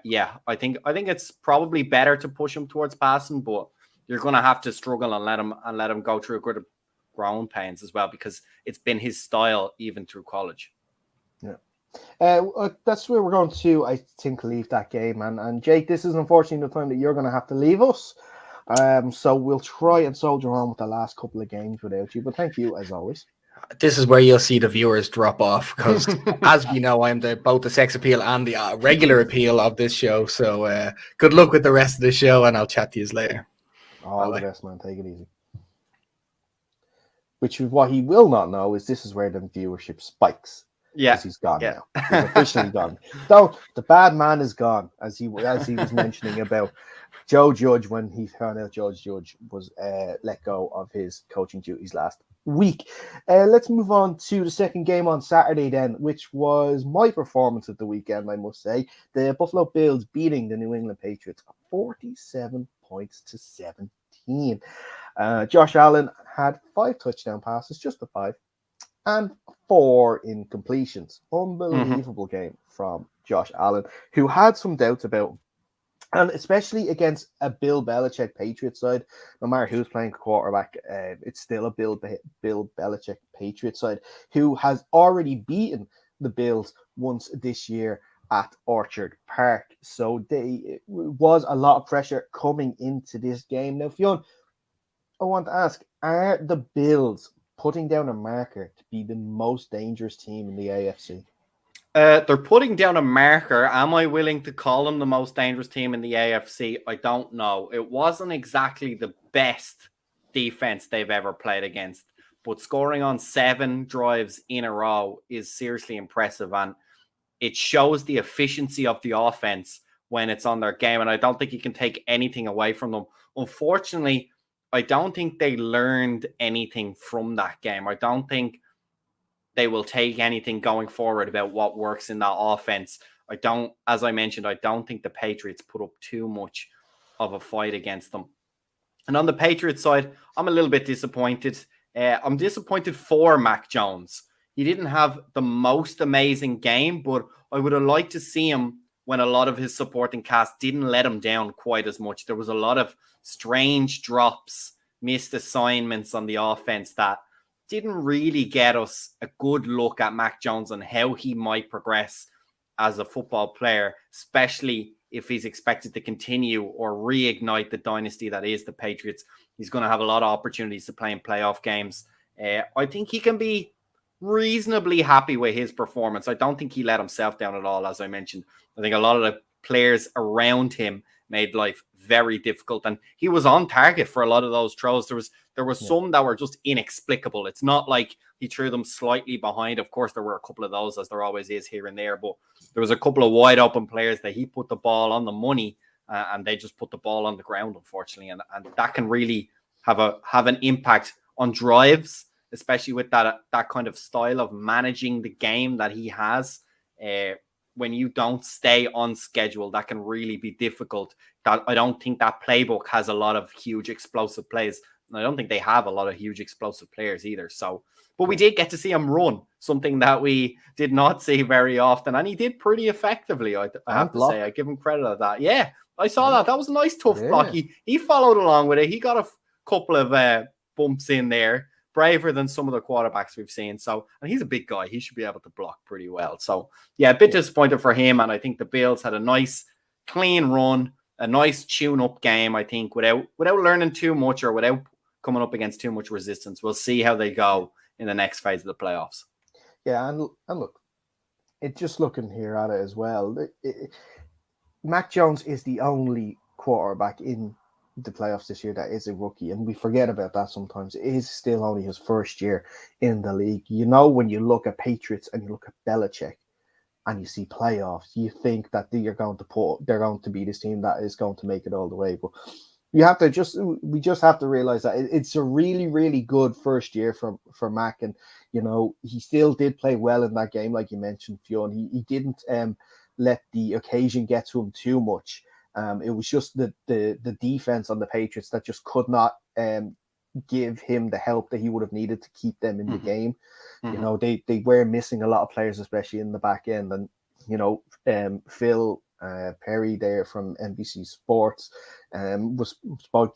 think it's probably better to push him towards passing, but you're going to have to struggle and let him go through a bit of growing pains as well, because it's been his style even through college. Yeah, that's where we're going to, I think, leave that game. And Jake, this is unfortunately the time that you're going to have to leave us. So we'll try and soldier on with the last couple of games without you. But thank you as always. This is where you'll see the viewers drop off, because as we know, I'm both the sex appeal and the regular appeal of this show. So good luck with the rest of the show, and I'll chat to you later. All the best, man. Take it easy. Which is what he will not know is this is where the viewership spikes. Yeah, he's gone now. He's officially gone. So the bad man is gone, as he was mentioning about Joe Judge when he found out Judge was let go of his coaching duties last week. Let's move on to the second game on Saturday then, which was my performance of the weekend, I must say. The Buffalo Bills beating the New England Patriots 47 points to 17. Josh Allen had 5 touchdown passes, just the 5, and 4 incompletions. Unbelievable game from Josh Allen, who had some doubts about him. And especially against a Bill Belichick Patriots side, no matter who's playing quarterback, it's still a Bill Belichick Patriots side who has already beaten the Bills once this year at Orchard Park. So it was a lot of pressure coming into this game. Now, Fionn, I want to ask, are the Bills putting down a marker to be the most dangerous team in the AFC? They're putting down a marker. Am I willing to call them the most dangerous team in the AFC? I don't know. It wasn't exactly the best defense they've ever played against, but scoring on 7 drives in a row is seriously impressive, and it shows the efficiency of the offense when it's on their game, and I don't think you can take anything away from them. Unfortunately, I don't think they learned anything from that game. I don't think they will take anything going forward about what works in that offense. As I mentioned, I don't think the Patriots put up too much of a fight against them. And on the Patriots side, I'm a little bit disappointed. I'm disappointed for Mac Jones. He didn't have the most amazing game, but I would have liked to see him when a lot of his supporting cast didn't let him down quite as much. There was a lot of strange drops, missed assignments on the offense that didn't really get us a good look at Mac Jones and how he might progress as a football player, especially if he's expected to continue or reignite the dynasty that is the Patriots. He's going to have a lot of opportunities to play in playoff games. I think he can be reasonably happy with his performance. I don't think he let himself down at all, as I mentioned. I think a lot of the players around him made life very difficult, and he was on target for a lot of those throws. There was some that were just inexplicable. It's not like he threw them slightly behind. Of course, there were a couple of those, as there always is here and there, but there was a couple of wide open players that he put the ball on the money, and they just put the ball on the ground, unfortunately, and that can really have an impact on drives, especially with that kind of style of managing the game that he has. When you don't stay on schedule, that can really be difficult. That I don't think that playbook has a lot of huge explosive plays. And I don't think they have a lot of huge explosive players either. So, but we did get to see him run, something that we did not see very often. And he did pretty effectively, I have to say. I give him credit at that. Yeah, I saw that. That was a nice, tough block. He followed along with it. He got a couple of bumps in there. Braver than some of the quarterbacks we've seen. So, and he's a big guy. He should be able to block pretty well. So, yeah, a bit disappointed for him. And I think the Bills had a nice, clean run, a nice tune-up game, I think, without learning too much or without coming up against too much resistance. We'll see how they go in the next phase of the playoffs. Yeah, and look, it's just looking here at it as well. Mac Jones is the only quarterback in the playoffs this year that is a rookie, and we forget about that sometimes. It is still only his first year in the league. You know, when you look at Patriots and you look at Belichick and you see playoffs, you think that they're going to be this team that is going to make it all the way. But we just have to realize that it's a really, really good first year for Mac, and you know, he still did play well in that game, like you mentioned, Fionn. He didn't let the occasion get to him too much. It was just the defense on the Patriots that just could not give him the help that he would have needed to keep them in the game. You know, they were missing a lot of players, especially in the back end. And, you know, Phil Perry there from NBC Sports was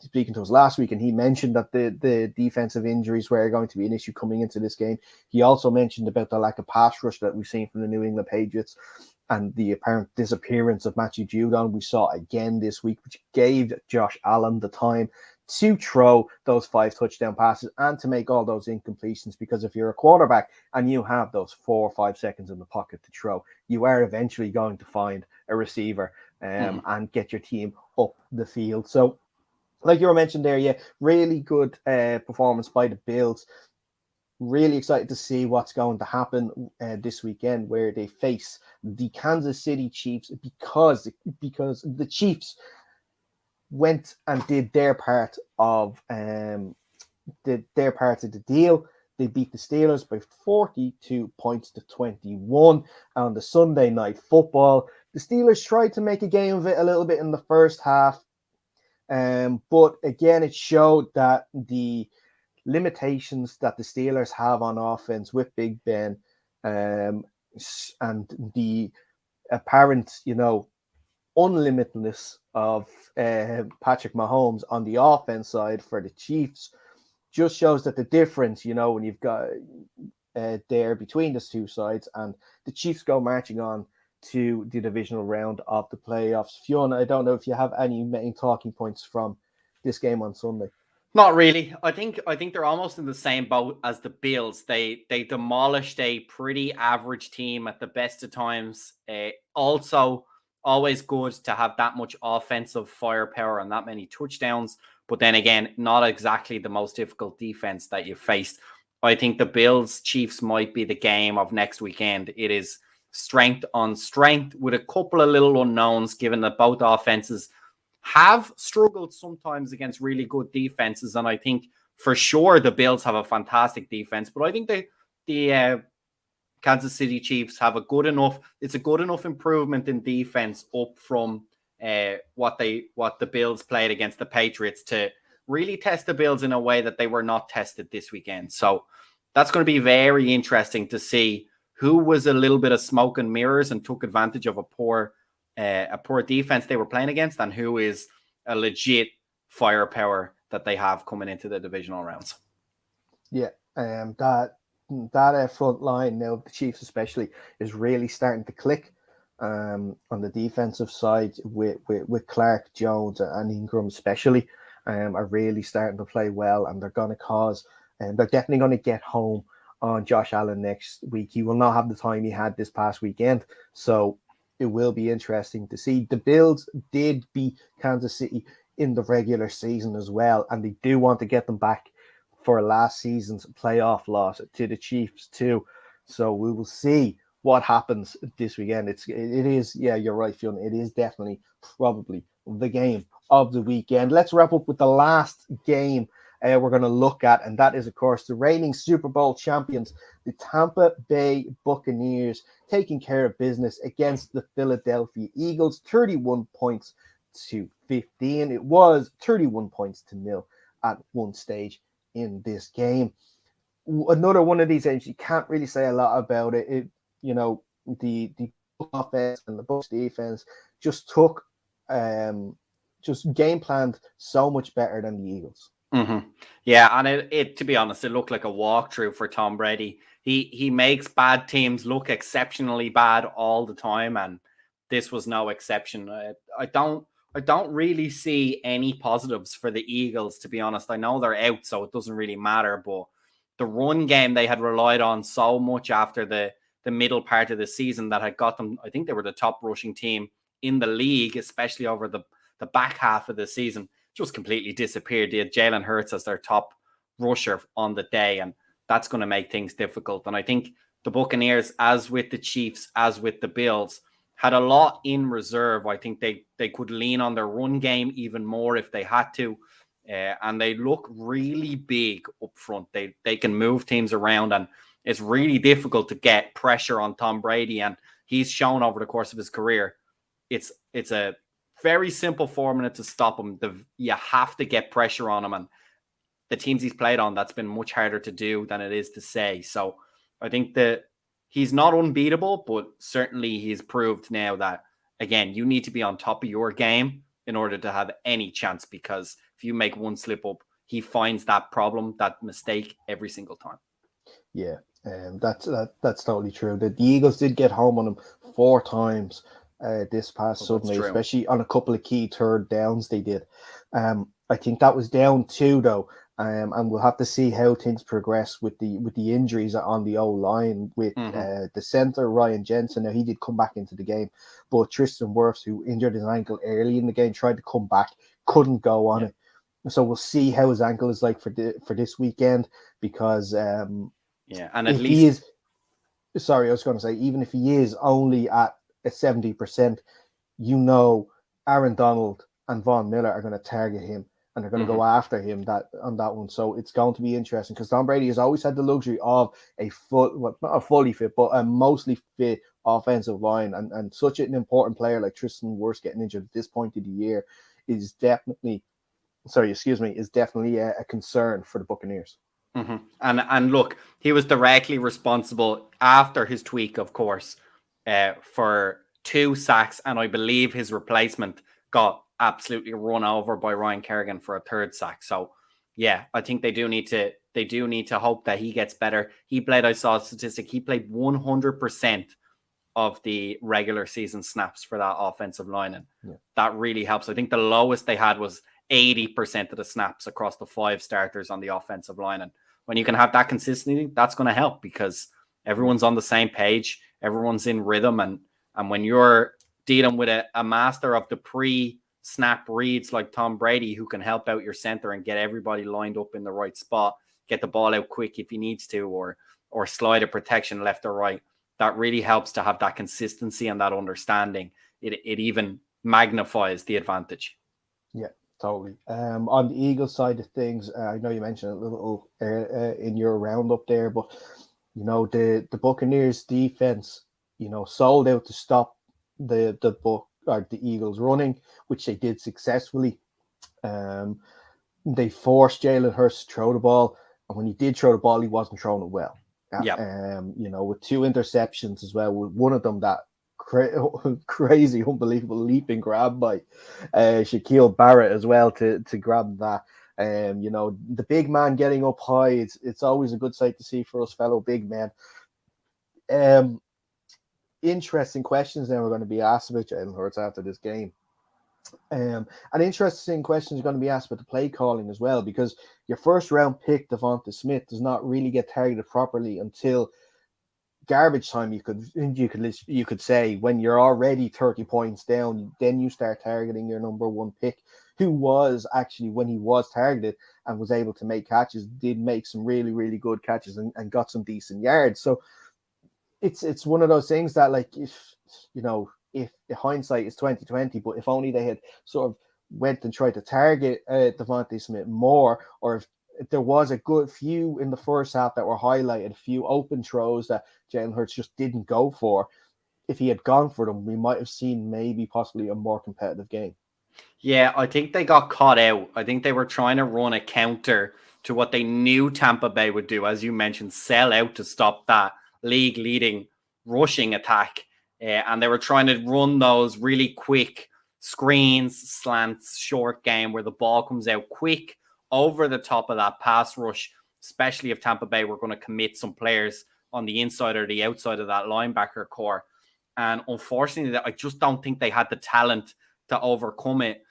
speaking to us last week, and he mentioned that the defensive injuries were going to be an issue coming into this game. He also mentioned about the lack of pass rush that we've seen from the New England Patriots, and the apparent disappearance of Matthew Judon we saw again this week, which gave Josh Allen the time to throw those 5 touchdown passes and to make all those incompletions. Because if you're a quarterback and you have those 4 or 5 seconds in the pocket to throw, you are eventually going to find a receiver and get your team up the field. So, like you were mentioned there, yeah, really good performance by the Bills. Really excited to see what's going to happen this weekend, where they face the Kansas City Chiefs, because the Chiefs went and did their part of the deal. They beat the Steelers by 42 points to 21 on the Sunday Night Football. The Steelers tried to make a game of it a little bit in the first half, but again, it showed that the limitations that the Steelers have on offense with Big Ben and the apparent, unlimitedness of Patrick Mahomes on the offense side for the Chiefs just shows that the difference, when you've got there between those two sides, and the Chiefs go marching on to the divisional round of the playoffs. Fionn, I don't know if you have any main talking points from this game on Sunday. Not really. I think they're almost in the same boat as the Bills. They demolished a pretty average team at the best of times. Also, always good to have that much offensive firepower and that many touchdowns. But then again, not exactly the most difficult defense that you've faced. I think the Bills Chiefs might be the game of next weekend. It is strength on strength with a couple of little unknowns, given that both offenses have struggled sometimes against really good defenses. And I think for sure the Bills have a fantastic defense, but I think the Kansas City Chiefs have a good enough improvement in defense up from what the Bills played against the Patriots to really test the Bills in a way that they were not tested this weekend. So that's going to be very interesting to see who was a little bit of smoke and mirrors and took advantage of a poor defense they were playing against, and who is a legit firepower that they have coming into the divisional rounds. Yeah, that front line now, the Chiefs especially, is really starting to click on the defensive side with Clark, Jones, and Ingram especially. Are really starting to play well, and they're going to cause, and they're definitely going to get home on Josh Allen next week. He will not have the time he had this past weekend, so it will be interesting to see. The Bills did beat Kansas City in the regular season as well, and they do want to get them back for last season's playoff loss to the Chiefs too. So we will see what happens this weekend. It is, yeah, you're right, Fionn. It is definitely probably the game of the weekend. Let's wrap up with the last game we're going to look at, and that is, of course, the reigning Super Bowl champions, the Tampa Bay Buccaneers, taking care of business against the Philadelphia Eagles, 31 points to 15. It was 31 points to 0 at one stage in this game. Another one of these games, you can't really say a lot about it. The offense and the Bucs defense just took just game planned so much better than the Eagles. Mm-hmm. Yeah, and it to be honest, it looked like a walkthrough for Tom Brady. He makes bad teams look exceptionally bad all the time, and this was no exception. I don't really see any positives for the Eagles, to be honest. I know they're out, so it doesn't really matter, but the run game they had relied on so much after the middle part of the season that had got them, I think they were the top rushing team in the league, especially over the back half of the season, just completely disappeared. They had Jalen Hurts as their top rusher on the day, and that's going to make things difficult. And I think the Buccaneers, as with the Chiefs, as with the Bills, had a lot in reserve. I think they could lean on their run game even more if they had to. And they look really big up front. They can move teams around, and it's really difficult to get pressure on Tom Brady. And he's shown over the course of his career, it's a very simple formula to stop him. You have to get pressure on him, and the teams he's played on, that's been much harder to do than it is to say. So I think that he's not unbeatable, but certainly he's proved now that, again, you need to be on top of your game in order to have any chance, because if you make one slip up, he finds that problem, that mistake every single time. Yeah, that's totally true. The Eagles did get home on him 4 times this past Sunday, especially on a couple of key third downs they did. I think that was down 2 though, and we'll have to see how things progress with the injuries on the O-line with the center Ryan Jensen. Now, he did come back into the game, but Tristan Wirfs, who injured his ankle early in the game, tried to come back, couldn't go on it. So we'll see how his ankle is like for this weekend, because and at least I was going to say, even if he is only at a 70%, Aaron Donald and Von Miller are going to target him, and they're going to go after him on that one. So it's going to be interesting, because Tom Brady has always had the luxury of not a fully fit, but a mostly fit offensive line, and such an important player like Tristan Wirfs getting injured at this point of the year is definitely a concern for the Buccaneers. And look, he was directly responsible after his tweak, of course, for 2 sacks, and I believe his replacement got absolutely run over by Ryan Kerrigan for a 3rd sack. So yeah, I think they do need to hope that he gets better. I saw a statistic, he played 100% of the regular season snaps for that offensive line, and that really helps. I think the lowest they had was 80% of the snaps across the 5 starters on the offensive line. And when you can have that consistency, that's going to help because everyone's on the same page, everyone's in rhythm, and when you're dealing with a master of the pre-snap reads like Tom Brady, who can help out your center and get everybody lined up in the right spot, get the ball out quick if he needs to, or slide a protection left or right, that really helps to have that consistency and that understanding. It even magnifies the advantage. Yeah, totally. On the Eagles side of things, I know you mentioned a little in your roundup there, but the Buccaneers defense, sold out to stop the Eagles running, which they did successfully. They forced Jalen Hurts to throw the ball, and when he did throw the ball, he wasn't throwing it well. With 2 interceptions as well, with one of them that crazy, unbelievable leaping grab by Shaquille Barrett as well to grab that. The big man getting up high, it's always a good sight to see for us fellow big men. Interesting questions then we're going to be asked about Jalen Hurts after this game. And interesting questions are going to be asked about the play calling as well, because your first round pick, Devonta Smith, does not really get targeted properly until garbage time. You could say when you're already 30 points down, then you start targeting your number 1 pick, who was actually, when he was targeted and was able to make catches, did make some really, really good catches and got some decent yards. So it's one of those things that, like, if the hindsight is 2020, but if only they had sort of went and tried to target Devonta Smith more, or if there was a good few in the first half that were highlighted, a few open throws that Jalen Hurts just didn't go for, if he had gone for them, we might have seen maybe possibly a more competitive game. Yeah, I think they got caught out. I think they were trying to run a counter to what they knew Tampa Bay would do, as you mentioned, sell out to stop that league-leading rushing attack. And they were trying to run those really quick screens, slants, short game where the ball comes out quick over the top of that pass rush, especially if Tampa Bay were going to commit some players on the inside or the outside of that linebacker core. And unfortunately, I just don't think they had the talent to overcome it.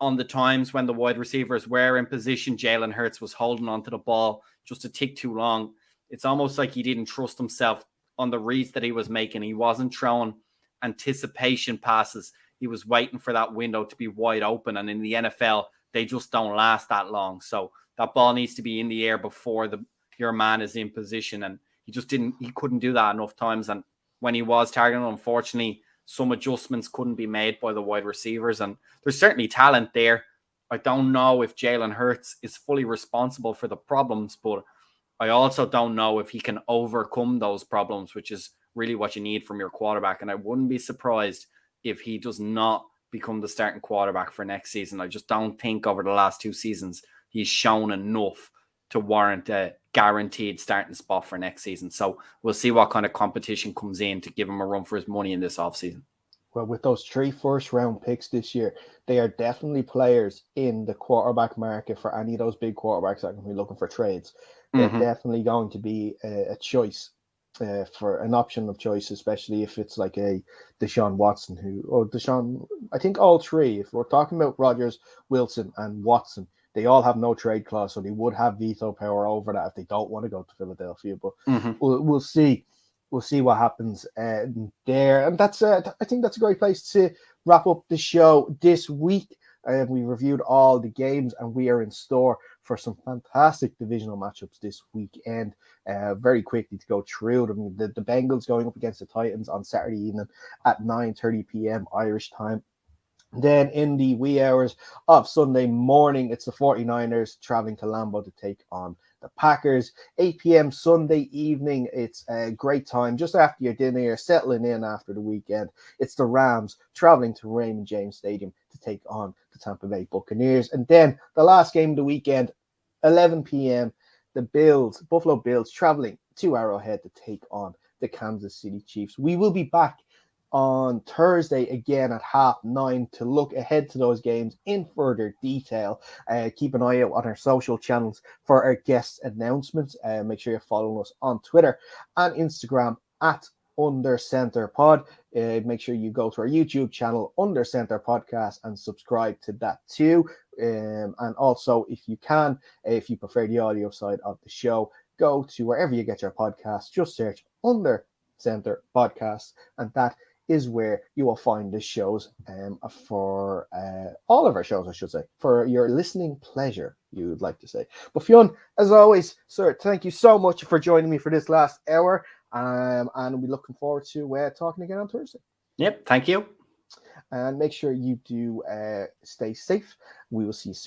On the times when the wide receivers were in position, Jalen Hurts was holding onto the ball just a tick too long. It's almost like he didn't trust himself on the reads that he was making. He wasn't throwing anticipation passes. He was waiting for that window to be wide open. And in the NFL, they just don't last that long. So that ball needs to be in the air before your man is in position. And he couldn't do that enough times. And when he was targeting, unfortunately, some adjustments couldn't be made by the wide receivers. And there's certainly talent there. I don't know if Jalen Hurts is fully responsible for the problems, but I also don't know if he can overcome those problems, which is really what you need from your quarterback. And I wouldn't be surprised if he does not become the starting quarterback for next season. I just don't think over the last 2 seasons he's shown enough to warrant a guaranteed starting spot for next season. So we'll see what kind of competition comes in to give him a run for his money in this offseason. Well, with those 3 first-round picks this year, they are definitely players in the quarterback market for any of those big quarterbacks that can be looking for trades. They're definitely going to be a choice for an option of choice, especially if it's like a Deshaun Watson I think all 3, if we're talking about Rodgers, Wilson, and Watson, they all have no trade clause, so they would have veto power over that if they don't want to go to Philadelphia. But we'll see. We'll see what happens there. And that's I think that's a great place to wrap up the show this week. We reviewed all the games, and we are in store for some fantastic divisional matchups this weekend. Very quickly to go through them. The Bengals going up against the Titans on Saturday evening at 9:30 p.m. Irish time. Then in the wee hours of Sunday morning, it's the 49ers traveling to Lambeau to take on the Packers. 8 p.m. Sunday evening, it's a great time. Just after your dinner, you're settling in after the weekend. It's the Rams traveling to Raymond James Stadium to take on the Tampa Bay Buccaneers. And then the last game of the weekend, 11 p.m., the Buffalo Bills traveling to Arrowhead to take on the Kansas City Chiefs. We will be back on Thursday again at 9:30 to look ahead to those games in further detail. Keep an eye out on our social channels for our guest announcements. Make sure you're following us on Twitter and Instagram at Under Center Pod. Make sure you go to our YouTube channel, Under Center Podcast, and subscribe to that too. And also, if you can, if you prefer the audio side of the show, go to wherever you get your podcasts. Just search Under Center Podcast, and that is where you will find the shows for all of our shows, I should say, for your listening pleasure, you would like to say. But Fionn, as always, sir, thank you so much for joining me for this last hour. And we're looking forward to talking again on Thursday. Yep, thank you. And make sure you do stay safe. We will see you soon.